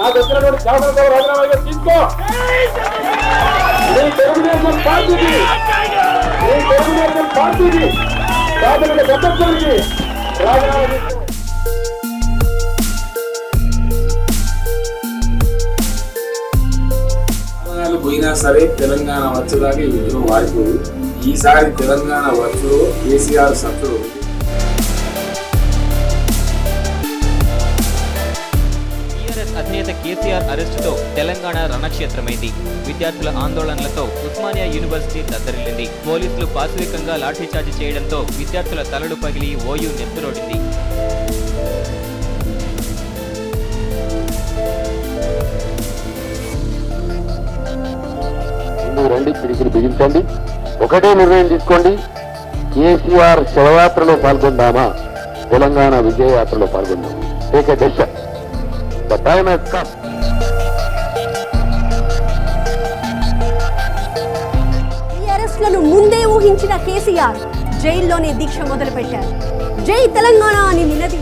నాకు వచ్చినటువంటి శాసనసభ రాజీనామా తీసుకో. తెలుగుదేశం పార్టీకి ప్రాథమిక సభ్యత్వానికి రాజీనామా తీసుకో. పోయినా సరే తెలంగాణ వచ్చేదాకా ఈ విధులు వారిపోయి ఈసారి తెలంగాణ వచ్చుడు కేసీఆర్ సత్తుడు. టీఆర్ఎస్ అధినేత కేసీఆర్ అరెస్టుతో తెలంగాణ రణక్షేత్రమైంది. విద్యార్థుల ఆందోళనలతో ఉస్మానియా యూనివర్సిటీ దద్దరిల్లింది. పోలీసులు పాశవికంగా లాఠీచార్జి చేయడంతో విద్యార్థుల తలలు పగిలి ఓయూ నెత్తురోడింది. రండి, పిడికిలు బిగించండి, ఒకటే నిర్ణయం తీసుకోండి. కేసీఆర్ శవయాత్రలో పాల్గొందామా, తెలంగాణ విజయయాత్రలో పాల్గొందాం. Take a decision. The time has come. ఈ అరెస్టులను ముందే ఊహించిన కేసీఆర్ జైల్లోనే దీక్ష మొదలుపెట్టారు. జై తెలంగాణ అని నినది